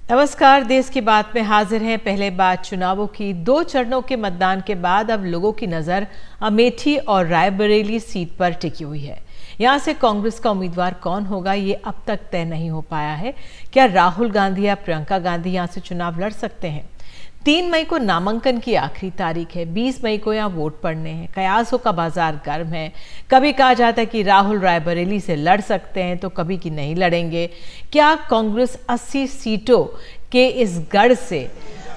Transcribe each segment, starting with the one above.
नमस्कार। देश की बात में हाजिर हैं। पहले बात चुनावों की। 2 चरणों के मतदान के बाद अब लोगों की नज़र अमेठी और रायबरेली सीट पर टिकी हुई है। यहां से कांग्रेस का उम्मीदवार कौन होगा, ये अब तक तय नहीं हो पाया है। क्या राहुल गांधी या प्रियंका गांधी यहां से चुनाव लड़ सकते हैं? 3 मई को नामांकन की आखिरी तारीख है। 20 मई को यहाँ वोट पड़ने हैं। कयासों का बाजार गर्म है। कभी कहा जाता है कि राहुल रायबरेली से लड़ सकते हैं तो कभी कि नहीं लड़ेंगे। क्या कांग्रेस 80 सीटों के इस गढ़ से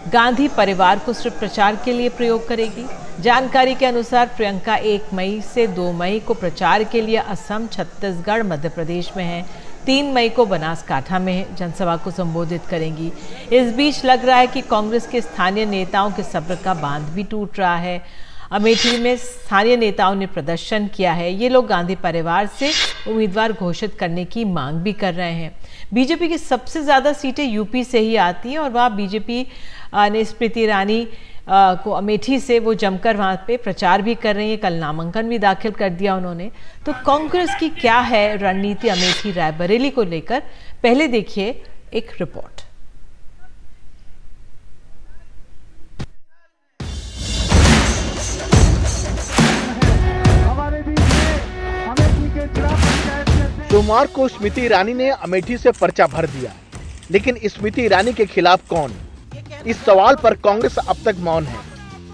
गांधी परिवार को सिर्फ प्रचार के लिए प्रयोग करेगी? जानकारी के अनुसार प्रियंका 1 मई से 2 मई को प्रचार के लिए असम, छत्तीसगढ़, मध्य प्रदेश में है। 3 मई को बनासकांठा में जनसभा को संबोधित करेंगी। इस बीच लग रहा है कि कांग्रेस के स्थानीय नेताओं के सब्र का बांध भी टूट रहा है। अमेठी में स्थानीय नेताओं ने प्रदर्शन किया है। ये लोग गांधी परिवार से उम्मीदवार घोषित करने की मांग भी कर रहे हैं। बीजेपी की सबसे ज़्यादा सीटें यूपी से ही आती हैं और वहाँ बीजेपी ने स्मृति ईरानी को अमेठी से वो जमकर वहाँ पे प्रचार भी कर रही है। कल नामांकन भी दाखिल कर दिया उन्होंने। तो कांग्रेस की क्या है रणनीति अमेठी रायबरेली को लेकर? पहले देखिए एक रिपोर्ट। सोमवार को स्मृति ईरानी ने अमेठी से पर्चा भर दिया, लेकिन स्मृति ईरानी के खिलाफ कौन? इस सवाल पर कांग्रेस अब तक मौन है।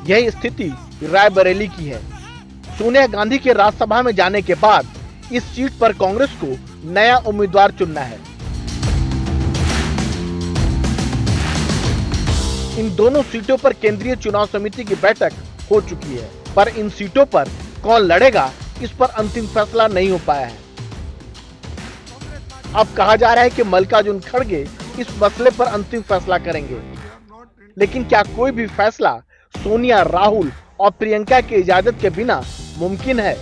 यही स्थिति रायबरेली की है। सोनिया गांधी के राज्यसभा में जाने के बाद इस सीट पर कांग्रेस को नया उम्मीदवार चुनना है। इन दोनों सीटों पर केंद्रीय चुनाव समिति की बैठक हो चुकी है, पर इन सीटों पर कौन लड़ेगा, इस पर अंतिम फैसला नहीं हो पाया है। अब कहा जा रहा है कि मल्लिकार्जुन खड़गे इस मसले पर अंतिम फैसला करेंगे, लेकिन क्या कोई भी फैसला सोनिया, राहुल और प्रियंका की इजाजत के बिना मुमकिन है?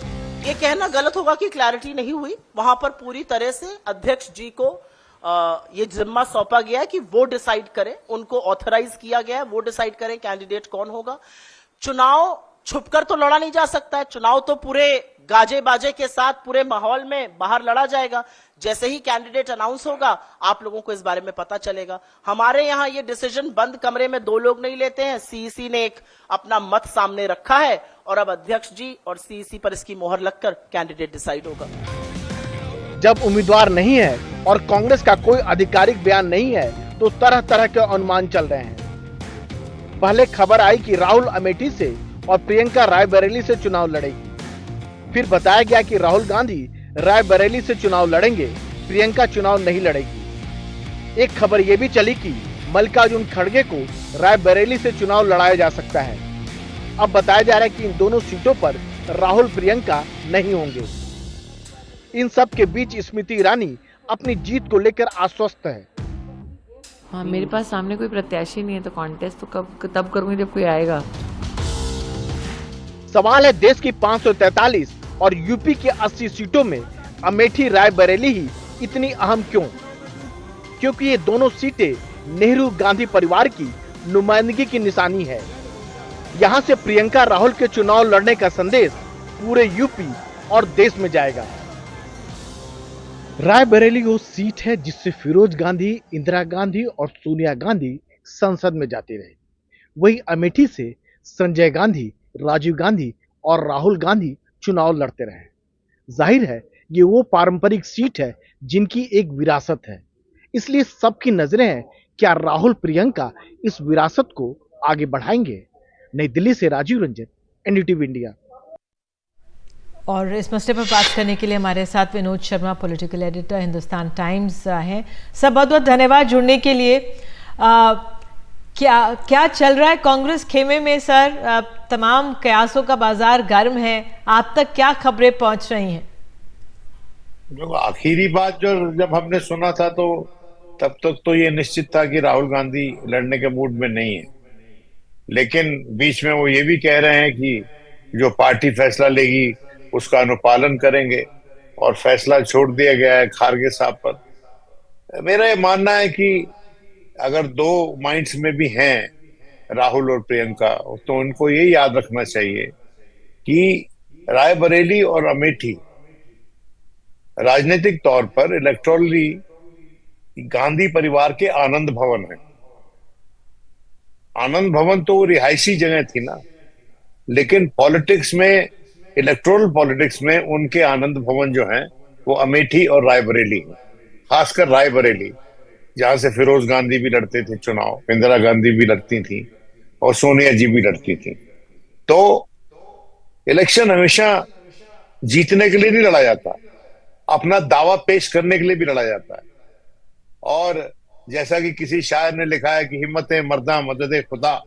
ये कहना गलत होगा कि क्लैरिटी नहीं हुई। वहां पर पूरी तरह से अध्यक्ष जी को ये जिम्मा सौंपा गया है कि वो डिसाइड करें, उनको ऑथराइज किया गया है, वो डिसाइड करें कैंडिडेट कौन होगा। चुनाव छुपकर तो लड़ा नहीं जा सकता है। चुनाव तो पूरे गाजे बाजे के साथ पूरे माहौल में बाहर लड़ा जाएगा। जैसे ही कैंडिडेट अनाउंस होगा, आप लोगों को इस बारे में पता चलेगा। हमारे यहाँ ये डिसीजन बंद कमरे में 2 लोग नहीं लेते हैं। सीईसी ने एक अपना मत सामने रखा है और अब अध्यक्ष जी और सीईसी पर इसकी मोहर लगकर कैंडिडेट डिसाइड होगा। जब उम्मीदवार नहीं है और कांग्रेस का कोई आधिकारिक बयान नहीं है, तो तरह तरह के अनुमान चल रहे हैं। पहले खबर आई कि राहुल अमेठी से और प्रियंका रायबरेली से चुनाव लड़ेगी। फिर बताया गया कि राहुल गांधी रायबरेली से चुनाव लड़ेंगे, प्रियंका चुनाव नहीं लड़ेगी। एक खबर यह भी चली कि मल्लिकार्जुन खड़गे को रायबरेली से चुनाव लड़ाया जा सकता है। अब बताया जा रहा है कि इन दोनों सीटों पर राहुल प्रियंका नहीं होंगे। इन सब के बीच स्मृति ईरानी अपनी जीत को लेकर आश्वस्त है। हाँ, मेरे पास सामने कोई प्रत्याशी नहीं है, तो कॉन्टेस्ट तो तब करूंगी जब कोई आएगा। सवाल है, देश की 543 और यूपी की 80 सीटों में अमेठी रायबरेली ही इतनी अहम क्यों? क्योंकि ये दोनों सीटें नेहरू गांधी परिवार की नुमाइंदगी की निशानी है। यहां से प्रियंका राहुल के चुनाव लड़ने का संदेश पूरे यूपी और देश में जाएगा। रायबरेली वो सीट है जिससे फिरोज गांधी, इंदिरा गांधी और सोनिया गांधी संसद में जाती रही। वही अमेठी से संजय गांधी, राजीव गांधी और राहुल गांधी चुनाव लड़ते रहे। जाहिर है, ये वो पारंपरिक सीट है जिनकी एक विरासत है। इसलिए सबकी नजरें हैं, क्या राहुल प्रियंका इस विरासत को आगे बढ़ाएंगे? नई दिल्ली से राजीव रंजन, एनडीटीवी इंडिया। और इस मसले पर बात करने के लिए हमारे साथ Vinod Sharma, political editor, Hindustan times हैं। सब बहुत बहुत धन्यवाद जुड़ने के लिए। क्या चल रहा है कांग्रेस खेमे में सर? तमाम कयासों का बाजार गर्म है। आप तक क्या खबरें पहुंच रही हैं? जो आखिरी बात जब हमने सुना था, तो तब तक तो ये निश्चित था कि राहुल गांधी लड़ने के मूड में नहीं है। लेकिन बीच में वो ये भी कह रहे हैं कि जो पार्टी फैसला लेगी उसका अनुपालन करेंगे, और फैसला छोड़ दिया गया है खारगे साहब पर। मेरा ये मानना है कि अगर 2 माइंड्स में भी हैं राहुल और प्रियंका, तो उनको ये याद रखना चाहिए कि रायबरेली और अमेठी राजनीतिक तौर पर इलेक्टोरली गांधी परिवार के आनंद भवन है। आनंद भवन तो रिहायशी जगह थी ना, लेकिन पॉलिटिक्स में, इलेक्टोरल पॉलिटिक्स में उनके आनंद भवन जो हैं वो अमेठी और रायबरेली है। खासकर रायबरेली, जहां से फिरोज गांधी भी लड़ते थे चुनाव, इंदिरा गांधी भी लड़ती थी और सोनिया जी भी लड़ती थी। तो इलेक्शन हमेशा जीतने के लिए नहीं लड़ा जाता, अपना दावा पेश करने के लिए भी लड़ा जाता है। और जैसा कि किसी शायर ने लिखा है कि हिम्मत मर्दा मदद खुदा,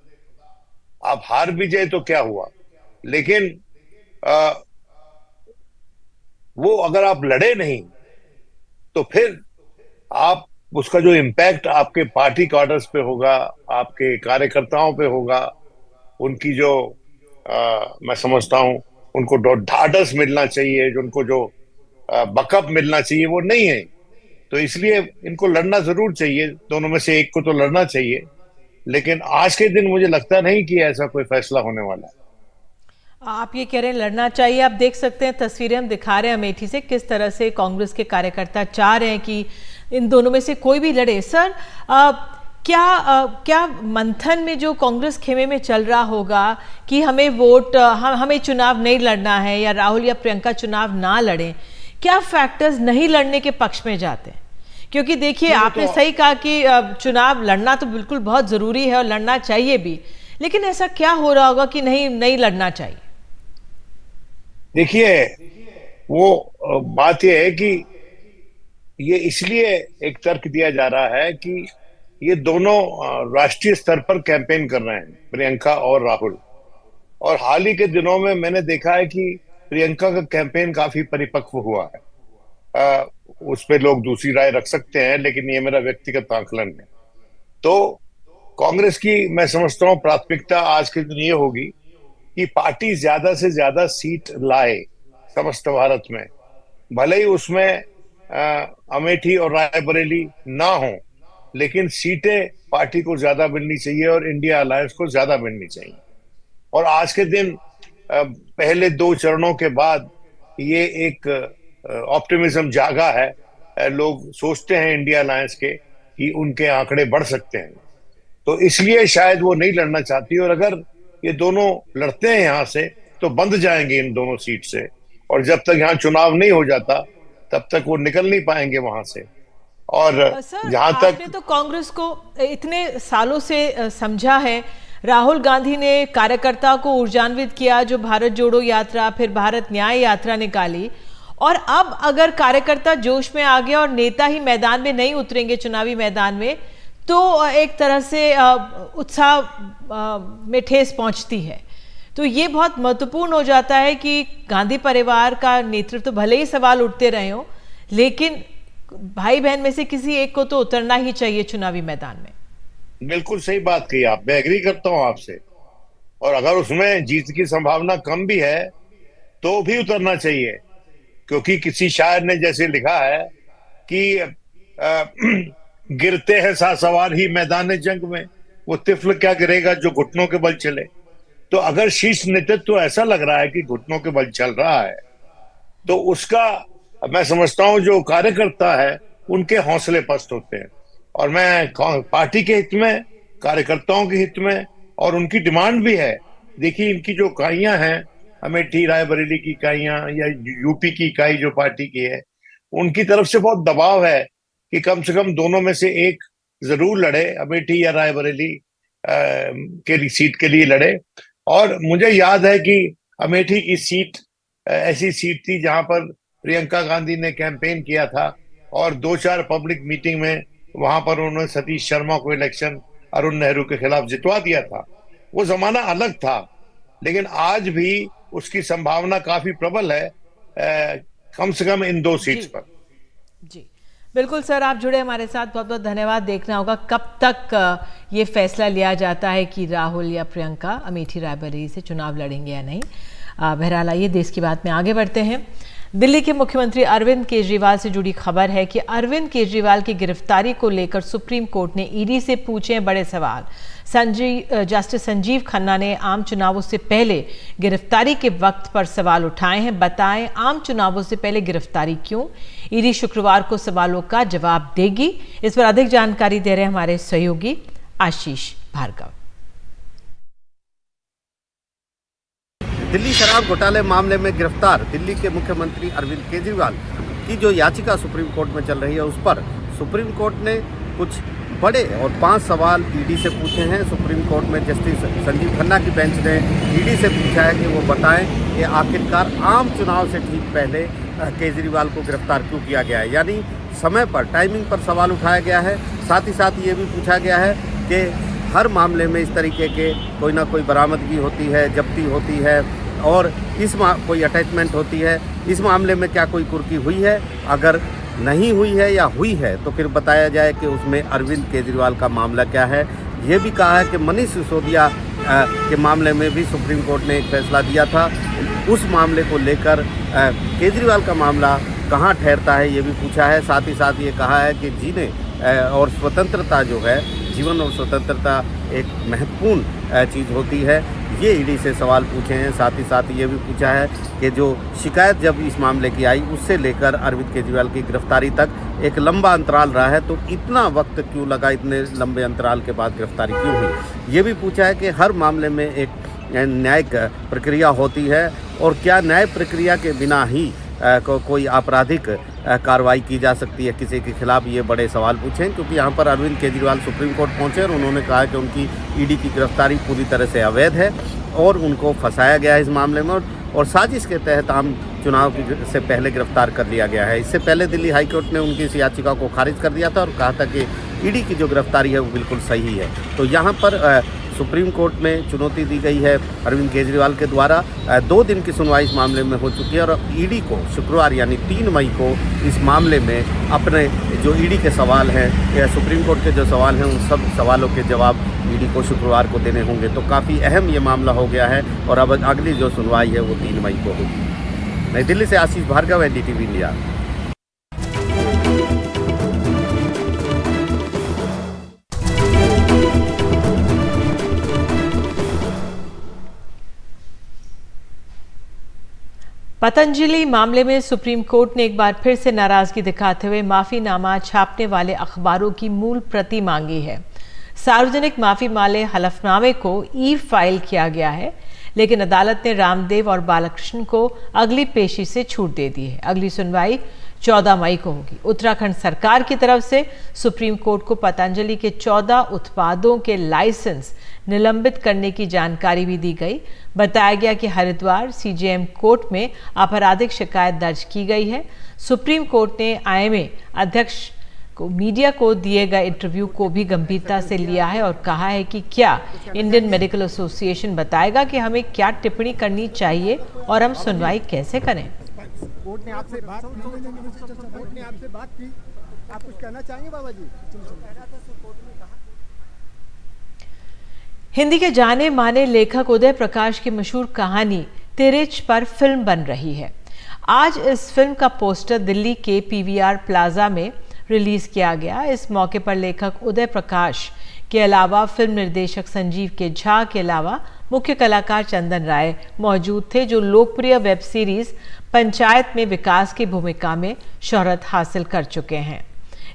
आप हार भी जाए तो क्या हुआ, लेकिन वो अगर आप लड़े नहीं तो फिर आप, उसका जो इम्पैक्ट आपके पार्टी कार्डर्स पे होगा, आपके कार्यकर्ताओं पे होगा, उनकी जो मैं समझता हूं उनको ढाढ़स मिलना चाहिए, जो उनको जो बकअप मिलना चाहिए, वो नहीं है। तो इसलिए इनको लड़ना जरूर चाहिए, दोनों में से एक को तो लड़ना चाहिए, लेकिन आज के दिन मुझे लगता नहीं कि ऐसा कोई फैसला होने वाला है। आप ये कह रहे हैं लड़ना चाहिए। आप देख सकते हैं, तस्वीरें हम दिखा रहे हैं अमेठी से, किस तरह से कांग्रेस के कार्यकर्ता चाह रहे हैं कि इन दोनों में से कोई भी लड़े। सर, क्या मंथन में जो कांग्रेस खेमे में चल रहा होगा कि हमें हमें चुनाव नहीं लड़ना है या राहुल या प्रियंका चुनाव ना लड़ें, क्या फैक्टर्स नहीं लड़ने के पक्ष में जाते हैं? क्योंकि देखिए, आपने सही कहा कि चुनाव लड़ना तो बिल्कुल बहुत जरूरी है और लड़ना चाहिए भी, लेकिन ऐसा क्या हो रहा होगा कि नहीं लड़ना चाहिए? देखिए, वो बात यह है कि ये इसलिए एक तर्क दिया जा रहा है कि ये दोनों राष्ट्रीय स्तर पर कैंपेन कर रहे हैं, प्रियंका और राहुल। और हाल ही के दिनों में मैंने देखा है कि प्रियंका का कैंपेन काफी परिपक्व हुआ है। उस पे लोग दूसरी राय रख सकते हैं, लेकिन ये मेरा व्यक्तिगत आकलन है। तो कांग्रेस की मैं समझता हूँ प्राथमिकता आज के दिन ये होगी कि पार्टी ज्यादा से ज्यादा सीट लाए समस्त भारत में, भले ही उसमें अमेठी और रायबरेली ना हो, लेकिन सीटें पार्टी को ज्यादा मिलनी चाहिए और इंडिया अलायंस को ज्यादा मिलनी चाहिए। और आज के दिन पहले 2 चरणों के बाद ये एक ऑप्टिमिज्म जागा है। लोग सोचते हैं इंडिया अलायंस के कि उनके आंकड़े बढ़ सकते हैं, तो इसलिए शायद वो नहीं लड़ना चाहती। और अगर ये दोनों लड़ते हैं यहाँ से तो बंध जाएंगे इन दोनों सीट से, और जब तक यहाँ चुनाव नहीं हो जाता तब तक वो निकल नहीं पाएंगे वहां से। और जहां तक आपने तो कांग्रेस को इतने सालों से समझा है, राहुल गांधी ने कार्यकर्ता को ऊर्जान्वित किया, जो भारत जोड़ो यात्रा, फिर भारत न्याय यात्रा निकाली, और अब अगर कार्यकर्ता जोश में आ गया और नेता ही मैदान में नहीं उतरेंगे, चुनावी मैदान में, तो एक तरह से उत्साह में ठेस पहुंचती है। तो ये बहुत महत्वपूर्ण हो जाता है कि गांधी परिवार का नेतृत्व, भले ही सवाल उठते रहे हो, लेकिन भाई बहन में से किसी एक को तो उतरना ही चाहिए चुनावी मैदान में। बिल्कुल सही बात कही आप, मैं एग्री करता हूं आपसे। और अगर उसमें जीत की संभावना कम भी है तो भी उतरना चाहिए, क्योंकि किसी शायर ने जैसे लिखा है कि गिरते हैं सासवार ही मैदान जंग में, वो तिफल क्या गिरेगा जो घुटनों के बल चले। तो अगर शीर्ष नेतृत्व ऐसा लग रहा है कि घुटनों के बल चल रहा है, तो उसका मैं समझता हूं जो कार्यकर्ता है उनके हौसले पस्त होते हैं। और मैं पार्टी के हित में, कार्यकर्ताओं के हित में, और उनकी डिमांड भी है। देखिए, इनकी जो इकाइयां हैं, अमेठी रायबरेली की इकाइयां या यूपी की इकाई जो पार्टी की है, उनकी तरफ से बहुत दबाव है कि कम से कम दोनों में से एक जरूर लड़े, अमेठी या रायबरेली के सीट के लिए लड़े। और मुझे याद है कि अमेठी की सीट ऐसी सीट थी जहां पर प्रियंका गांधी ने कैंपेन किया था, और 2-4 पब्लिक मीटिंग में वहां पर उन्होंने सतीश शर्मा को इलेक्शन अरुण नेहरू के खिलाफ जितवा दिया था। वो जमाना अलग था, लेकिन आज भी उसकी संभावना काफी प्रबल है, कम से कम इन 2 सीट्स पर। जी बिल्कुल सर, आप जुड़े हमारे साथ, बहुत बहुत धन्यवाद। देखना होगा कब तक ये फैसला लिया जाता है कि राहुल या प्रियंका अमेठी रायबरेली से चुनाव लड़ेंगे या नहीं। बहरहाल, आइए देश की बात में आगे बढ़ते हैं। दिल्ली के मुख्यमंत्री अरविंद केजरीवाल से जुड़ी खबर है कि अरविंद केजरीवाल की गिरफ्तारी को लेकर सुप्रीम कोर्ट ने ईडी से पूछे बड़े सवाल। जस्टिस संजीव खन्ना ने आम चुनावों से पहले गिरफ्तारी के वक्त पर सवाल उठाए हैं। बताएं, आम चुनावों से पहले गिरफ्तारी क्यों? ईडी शुक्रवार को सवालों का जवाब देगी। इस पर अधिक जानकारी दे रहे हैं हमारे सहयोगी आशीष भार्गव। दिल्ली शराब घोटाले मामले में गिरफ्तार दिल्ली के मुख्यमंत्री अरविंद केजरीवाल की जो याचिका सुप्रीम कोर्ट में चल रही है, उस पर सुप्रीम कोर्ट ने कुछ बड़े और 5 सवाल ईडी से पूछे हैं। सुप्रीम कोर्ट में जस्टिस संजीव खन्ना की बेंच ने ईडी से पूछा है कि वो बताएं कि आखिरकार आम चुनाव से ठीक पहले केजरीवाल को गिरफ्तार क्यों किया गया है। यानी समय पर, टाइमिंग पर सवाल उठाया गया है। साथ ही साथ ये भी पूछा गया है कि हर मामले में इस तरीके के कोई ना कोई बरामदगी होती है, जब्ती होती है और कोई अटैचमेंट होती है। इस मामले में क्या कोई कुर्की हुई है? अगर नहीं हुई है या हुई है तो फिर बताया जाए कि उसमें अरविंद केजरीवाल का मामला क्या है। ये भी कहा है कि मनीष सिसोदिया के मामले में भी सुप्रीम कोर्ट ने एक फैसला दिया था। उस मामले को लेकर केजरीवाल का मामला कहाँ ठहरता है, ये भी पूछा है। साथ ही साथ ये कहा है कि जीने और स्वतंत्रता जो है, जीवन और स्वतंत्रता एक महत्वपूर्ण चीज़ होती है। ये ईडी से सवाल पूछे हैं। साथ ही साथ ये भी पूछा है कि जो शिकायत जब इस मामले की आई उससे लेकर अरविंद केजरीवाल की गिरफ्तारी तक एक लंबा अंतराल रहा है, तो इतना वक्त क्यों लगा, इतने लंबे अंतराल के बाद गिरफ्तारी क्यों हुई। ये भी पूछा है कि हर मामले में एक न्यायिक प्रक्रिया होती है और क्या न्याय प्रक्रिया के बिना ही कोई आपराधिक कार्रवाई की जा सकती है किसी के खिलाफ। ये बड़े सवाल पूछे, क्योंकि यहाँ पर अरविंद केजरीवाल सुप्रीम कोर्ट पहुँचे और उन्होंने कहा कि उनकी ईडी की गिरफ्तारी पूरी तरह से अवैध है और उनको फंसाया गया है इस मामले में और साजिश के तहत आम चुनाव से पहले गिरफ्तार कर लिया गया है। इससे पहले दिल्ली हाईकोर्ट ने उनकी इस याचिका को खारिज कर दिया था और कहा था कि ईडी की जो गिरफ्तारी है वो बिल्कुल सही है। तो यहाँ पर सुप्रीम कोर्ट में चुनौती दी गई है अरविंद केजरीवाल के द्वारा। 2 दिन की सुनवाई इस मामले में हो चुकी है और ईडी को शुक्रवार यानी 3 मई को इस मामले में अपने जो ईडी के सवाल हैं या सुप्रीम कोर्ट के जो सवाल हैं उन सब सवालों के जवाब ईडी को शुक्रवार को देने होंगे। तो काफ़ी अहम ये मामला हो गया है और अब अगली जो सुनवाई है वो 3 मई को होगी। नई दिल्ली से आशीष भार्गव, NDTV इंडिया। पतंजलि मामले में सुप्रीम कोर्ट ने एक बार फिर से नाराजगी दिखाते हुए माफीनामा छापने वाले अखबारों की मूल प्रति मांगी है। सार्वजनिक माफी वाले हलफनामे को ई-फाइल किया गया है, लेकिन अदालत ने रामदेव और बालकृष्ण को अगली पेशी से छूट दे दी है। अगली सुनवाई 14 मई को होगी। उत्तराखंड सरकार की तरफ से सुप्रीम कोर्ट को पतंजलि के 14 उत्पादों के लाइसेंस निलंबित करने की जानकारी भी दी गई। बताया गया कि हरिद्वार CJM कोर्ट में आपराधिक शिकायत दर्ज की गई है। सुप्रीम कोर्ट ने IMA अध्यक्ष को मीडिया को दिए गए इंटरव्यू को भी गंभीरता से लिया है और कहा है कि क्या इंडियन मेडिकल एसोसिएशन बताएगा कि हमें क्या टिप्पणी करनी चाहिए और हम सुनवाई कैसे करें। कोर्ट ने आपसे बात की, आप कुछ कहना चाहेंगे बाबा जी? हिंदी के जाने माने लेखक उदय प्रकाश की मशहूर कहानी तिरेच पर फिल्म बन रही है। आज इस फिल्म का पोस्टर दिल्ली के PVR प्लाजा में रिलीज किया गया। इस मौके पर लेखक उदय प्रकाश के अलावा फिल्म निर्देशक संजीव के झा के अलावा मुख्य कलाकार चंदन राय मौजूद थे, जो लोकप्रिय वेब सीरीज पंचायत में विकास की भूमिका में शोहरत हासिल कर चुके हैं।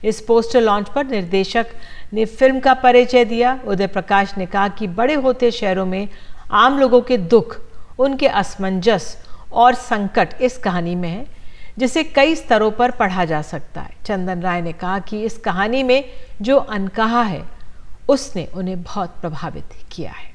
इस पोस्टर लॉन्च पर निर्देशक ने फिल्म का परिचय दिया। उदय प्रकाश ने कहा कि बड़े होते शहरों में आम लोगों के दुख, उनके असमंजस और संकट इस कहानी में है, जिसे कई स्तरों पर पढ़ा जा सकता है। चंदन राय ने कहा कि इस कहानी में जो अनकहा है उसने उन्हें बहुत प्रभावित किया है।